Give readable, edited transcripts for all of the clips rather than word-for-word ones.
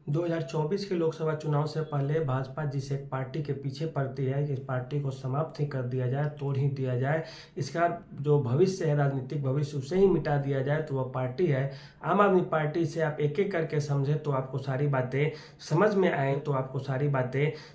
2024 के लोकसभा चुनाव से पहले भाजपा जिस एक पार्टी के पीछे पड़ती है कि इस पार्टी को समाप्त ही कर दिया जाए, तोड़ ही दिया जाए, इसका जो भविष्य है, राजनीतिक भविष्य, उसे ही मिटा दिया जाए, तो वह पार्टी है आम आदमी पार्टी। से आप एक एक करके समझे तो आपको सारी बातें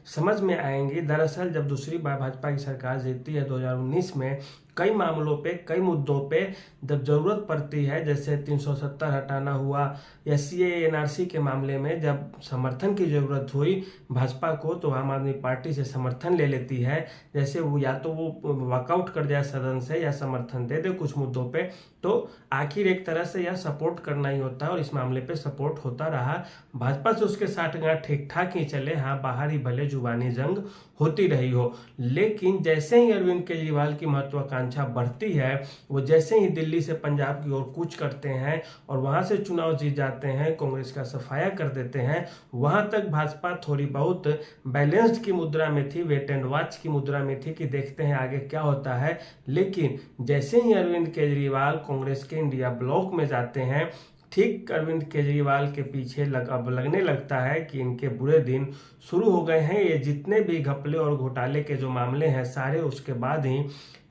समझ में आएंगी। दरअसल जब दूसरी बार भाजपा की सरकार जीतती है 2019 में, कई मामलों पे, कई मुद्दों पे जब जरूरत पड़ती है, जैसे 370 हटाना हुआ या सीएए एनआरसी के मामले में जब समर्थन की जरूरत हुई भाजपा को, तो आम आदमी पार्टी से समर्थन ले लेती है। जैसे वो या तो वो वॉकआउट कर जाए सदन से या समर्थन दे दे कुछ मुद्दों पे, तो आखिर एक तरह से यह सपोर्ट करना ही होता है और इस मामले पे सपोर्ट होता रहा। भाजपा से उसके साठगांठ ठीक ठाक ही चले, हाँ बाहर ही भले जुबानी जंग होती रही हो। लेकिन जैसे ही अरविंद केजरीवाल की महत्वाकांक्षा बढ़ती है, वो जैसे ही दिल्ली से पंजाब की ओर कूच करते हैं और वहां से चुनाव जीत जाते हैं, कांग्रेस का सफाया कर देते हैं, वहां तक भाजपा थोड़ी बहुत बैलेंस्ड की मुद्रा में थी, वेट एंड वॉच की मुद्रा में थी कि देखते हैं आगे क्या होता है। लेकिन जैसे ही अरविंद केजरीवाल कांग्रेस के इंडिया ब्लॉक में जाते हैं, ठीक अरविंद केजरीवाल के पीछे अब लगने लगता है कि इनके बुरे दिन शुरू हो गए हैं। ये जितने भी घपले और घोटाले के जो मामले हैं सारे उसके बाद ही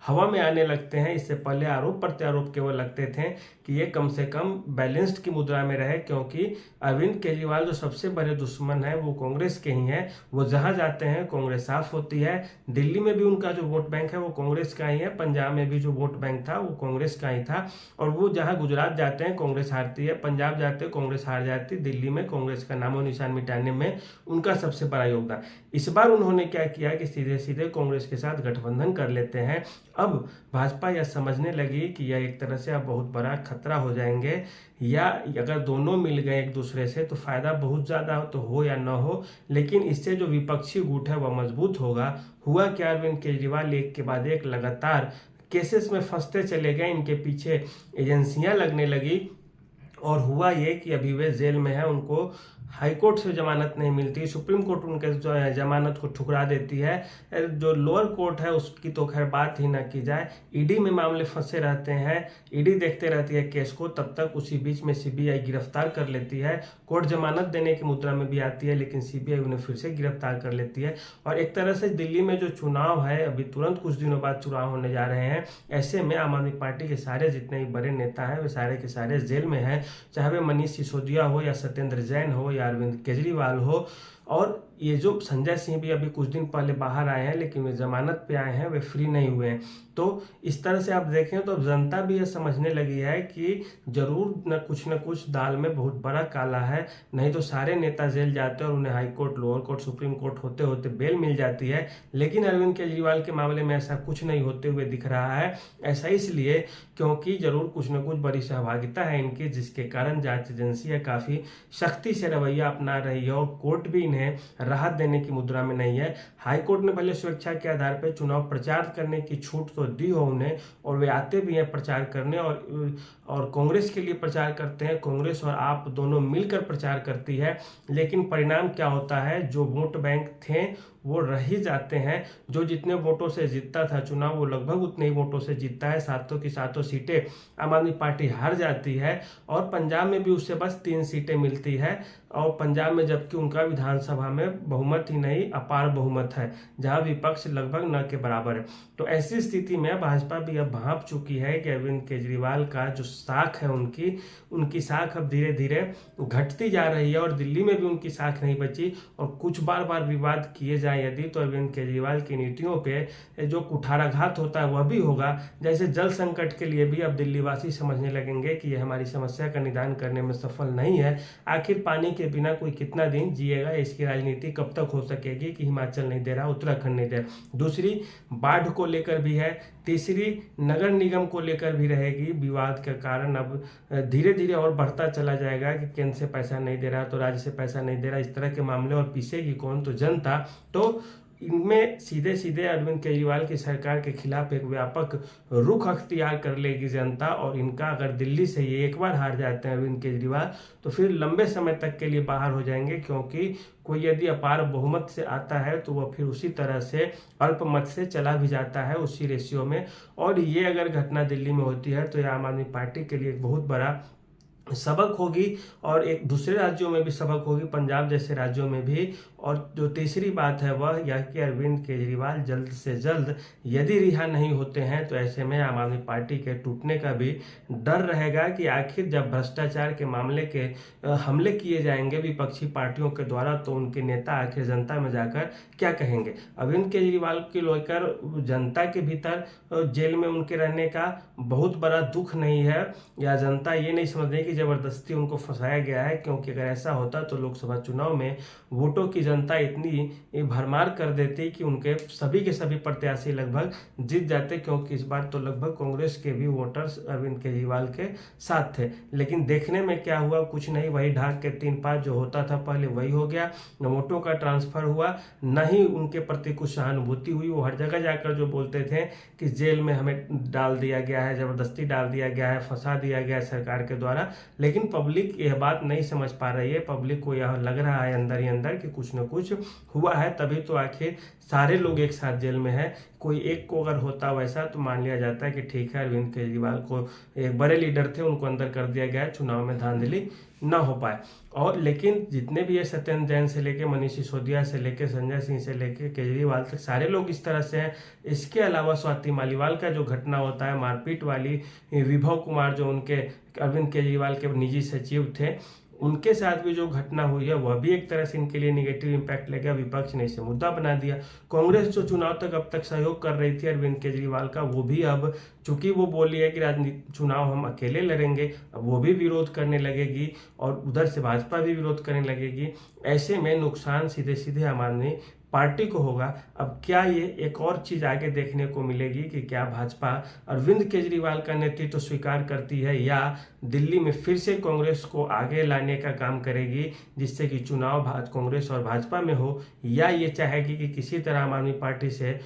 हवा में आने लगते हैं। इससे पहले आरोप प्रत्यारोप केवल लगते थे कि ये कम से कम बैलेंस्ड की मुद्रा में रहे, क्योंकि अरविंद केजरीवाल जो सबसे बड़े दुश्मन है वो कांग्रेस के ही हैं। वो जहां जाते हैं कांग्रेस साफ होती है। दिल्ली में भी उनका जो वोट बैंक है वो कांग्रेस का ही है, पंजाब में भी जो वोट बैंक था वो कांग्रेस का ही था। और वो जहां गुजरात जाते हैं कांग्रेस हारती है, पंजाब जाते हैं कांग्रेस हार जाती है, दिल्ली में कांग्रेस का नामो निशान मिटाने में उनका सबसे बड़ा योगदान। इस बार उन्होंने क्या किया कि सीधे सीधे कांग्रेस के साथ गठबंधन कर लेते हैं। अब भाजपा यह समझने लगी कि यह एक तरह से अब बहुत बड़ा खतरा हो जाएंगे, या अगर दोनों मिल गए एक दूसरे से तो फायदा बहुत ज्यादा तो हो या ना हो, लेकिन इससे जो विपक्षी गुट है वह मजबूत होगा। हुआ क्या, अरविंद केजरीवाल एक के बाद एक लगातार केसेस में फंसते चले गए, इनके पीछे एजेंसियां लगने लगी और हुआ ये कि अभी वे जेल में है, उनको हाई कोर्ट से जमानत नहीं मिलती, सुप्रीम कोर्ट उनके जो है जमानत को ठुकरा देती है, जो लोअर कोर्ट है उसकी तो खैर बात ही ना की जाए, ईडी में मामले फंसे रहते हैं, ईडी देखते रहती है केस को, तब तक उसी बीच में सीबीआई गिरफ्तार कर लेती है। कोर्ट जमानत देने की मुद्रा में भी आती है लेकिन सीबीआई उन्हें फिर से गिरफ्तार कर लेती है। और एक तरह से दिल्ली में जो चुनाव है, अभी तुरंत कुछ दिनों बाद चुनाव होने जा रहे हैं, ऐसे में आम आदमी पार्टी के सारे जितने भी बड़े नेता हैं वे सारे के सारे जेल में हैं, चाहे वे मनीष सिसोदिया हो या सत्येंद्र जैन हो या अरविंद केजरीवाल हो। और ये जो संजय सिंह भी अभी कुछ दिन पहले बाहर आए हैं लेकिन वे जमानत पे आए हैं, वे फ्री नहीं हुए हैं। तो इस तरह से आप देखें तो जनता भी ये समझने लगी है कि जरूर न कुछ दाल में बहुत बड़ा काला है, नहीं तो सारे नेता जेल जाते हैं और उन्हें high court, lower court, supreme court होते होते बेल मिल जाती है। लेकिन अरविंद केजरीवाल के मामले में ऐसा कुछ नहीं होते हुए दिख रहा है। ऐसा इसलिए क्योंकि जरूर कुछ न कुछ बड़ी सहभागिता है इनकी, जिसके कारण जांच एजेंसियां काफी सख्ती से रवैया अपना रही है और कोर्ट भी इन्हें राहत देने की मुद्रा में नहीं है। हाई कोर्ट ने भले स्वेच्छा के आधार पर चुनाव प्रचार करने की छूट तो दी हो उन्हें, और वे आते भी हैं प्रचार करने और कांग्रेस के लिए प्रचार करते हैं, कांग्रेस और आप दोनों मिलकर प्रचार करती है। लेकिन परिणाम क्या होता है, जो वोट बैंक थे वो रह ही जाते हैं। जो जितने वोटों से जीतता था चुनाव वो लगभग उतने ही वोटों से जीतता है, सातों की सातों सीटें आम आदमी पार्टी हार जाती है। और पंजाब में भी उससे बस 3 सीटें मिलती है, और पंजाब में जबकि उनका विधानसभा में बहुमत ही नहीं अपार बहुमत है, जहां विपक्ष लगभग न के बराबर है। तो ऐसी स्थिति में भाजपा भी अब भांप चुकी है कि अरविंद केजरीवाल का जो साख है उनकी साख अब धीरे धीरे घटती जा रही है, और दिल्ली में भी उनकी साख नहीं बची। और कुछ बार बार विवाद किए जाए यदि, तो अरविंद केजरीवाल की नीतियों पे जो कुठाराघात होता है वह भी होगा। जैसे जल संकट के लिए भी अब दिल्ली वासी समझने लगेंगे कि यह हमारी समस्या का निदान करने में सफल नहीं है। आखिर पानी के बिना कोई कितना दिन जिएगा, इसकी राजनीति कब तक हो सकेगी कि हिमाचल नहीं दे रहा, उत्तराखंड नहीं दे रहा। दूसरी बाढ़ को लेकर भी है, तीसरी नगर निगम को लेकर भी रहेगी। विवाद के कारण अब धीरे धीरे और बढ़ता चला जाएगा कि केंद्र से पैसा नहीं दे रहा तो राज्य से पैसा नहीं दे रहा, इस तरह के मामले, और पीछेगी कौन, तो जनता। तो इनमें सीधे सीधे अरविंद केजरीवाल की सरकार के खिलाफ एक व्यापक रुख अख्तियार कर लेगी जनता। और इनका अगर दिल्ली से ये एक बार हार जाते हैं अरविंद केजरीवाल, तो फिर लंबे समय तक के लिए बाहर हो जाएंगे, क्योंकि कोई यदि अपार बहुमत से आता है तो वह फिर उसी तरह से अल्पमत से चला भी जाता है उसी रेशियो में। और ये अगर घटना दिल्ली में होती है तो यह आम आदमी पार्टी के लिए एक बहुत बड़ा सबक होगी और एक दूसरे राज्यों में भी सबक होगी, पंजाब जैसे राज्यों में भी। और जो तीसरी बात है वह यह कि अरविंद केजरीवाल जल्द से जल्द यदि रिहा नहीं होते हैं तो ऐसे में आम आदमी पार्टी के टूटने का भी डर रहेगा कि आखिर जब भ्रष्टाचार के मामले के हमले किए जाएंगे विपक्षी पार्टियों के द्वारा तो उनके नेता आखिर जनता में जाकर क्या कहेंगे। अरविंद केजरीवाल को लेकर जनता के भीतर जेल में उनके रहने का बहुत बड़ा दुख नहीं है, या जनता ये नहीं समझ रही कि जबरदस्ती उनको फंसाया गया है, क्योंकि अगर ऐसा होता तो लोकसभा चुनाव में वोटों की जनता इतनी भरमार कर देती कि उनके सभी के सभी प्रत्याशी लगभग जीत जाते, क्योंकि इस बार तो लगभग कांग्रेस के भी वोटर्स अरविंद केजरीवाल के साथ थे। लेकिन देखने में क्या हुआ, कुछ नहीं, वही ढाक के 3-5 जो होता था पहले वही हो गया। न वोटों का ट्रांसफर हुआ, न ही उनके प्रति कुछ सहानुभूति हुई। वो हर जगह जाकर जो बोलते थे कि जेल में हमें डाल दिया गया है, जबरदस्ती डाल दिया गया है, फंसा दिया गया है सरकार के द्वारा, लेकिन पब्लिक यह बात नहीं समझ पा रही है। पब्लिक को यह लग रहा है अंदर ही अंदर कि कुछ न कुछ हुआ है, तभी तो आखिर सारे लोग एक साथ जेल में है। कोई एक को अगर होता वैसा तो मान लिया जाता है कि ठीक है, अरविंद केजरीवाल को एक बड़े लीडर थे उनको अंदर कर दिया गया, चुनाव में धांधली न हो पाए। और लेकिन जितने भी ये सत्येंद्र जैन से लेके मनीष सिसोदिया से लेके संजय सिंह से लेके केजरीवाल तक सारे लोग इस तरह से हैं। इसके अलावा स्वाति मालीवाल का जो घटना होता है मारपीट वाली, विभव कुमार जो उनके अरविंद केजरीवाल के निजी सचिव थे, उनके साथ भी जो घटना हुई है वह भी एक तरह से इनके लिए निगेटिव इम्पैक्ट लेगा। विपक्ष ने इसे मुद्दा बना दिया। कांग्रेस जो चुनाव तक अब तक सहयोग कर रही थी अरविंद केजरीवाल का, वो भी अब चूंकि वो बोली है कि राजनीतिक चुनाव हम अकेले लड़ेंगे, अब वो भी विरोध करने लगेगी और उधर से भाजपा भी विरोध करने लगेगी। ऐसे में नुकसान सीधे सीधे आम आदमी पार्टी को होगा। अब क्या ये एक और चीज आगे देखने को मिलेगी कि क्या भाजपा अरविंद केजरीवाल का नेतृत्व स्वीकार करती है या दिल्ली में फिर से कांग्रेस को आगे लाने का काम करेगी, जिससे कि चुनाव कांग्रेस और भाजपा में हो, या ये चाहेगी कि किसी तरह आम आदमी पार्टी से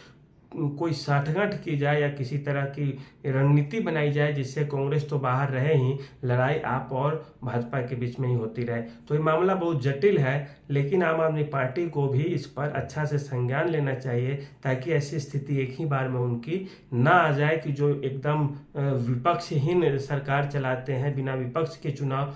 कोई साठगांठ की जाए या किसी तरह की रणनीति बनाई जाए जिससे कांग्रेस तो बाहर रहे ही, लड़ाई आप और भाजपा के बीच में ही होती रहे। तो ये मामला बहुत जटिल है, लेकिन आम आदमी पार्टी को भी इस पर अच्छा से संज्ञान लेना चाहिए ताकि ऐसी स्थिति एक ही बार में उनकी ना आ जाए कि जो एकदम विपक्षहीन सरकार चलाते हैं, बिना विपक्ष के चुनाव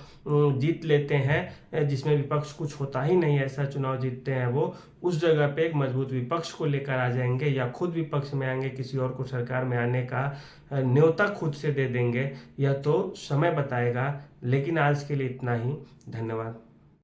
जीत लेते हैं, जिसमें विपक्ष कुछ होता ही नहीं ऐसा चुनाव जीतते हैं, वो उस जगह पे एक मजबूत विपक्ष को लेकर आ जाएंगे या खुद विपक्ष में आएंगे, किसी और को सरकार में आने का न्योता खुद से दे देंगे। यह तो समय बताएगा, लेकिन आज के लिए इतना ही। धन्यवाद।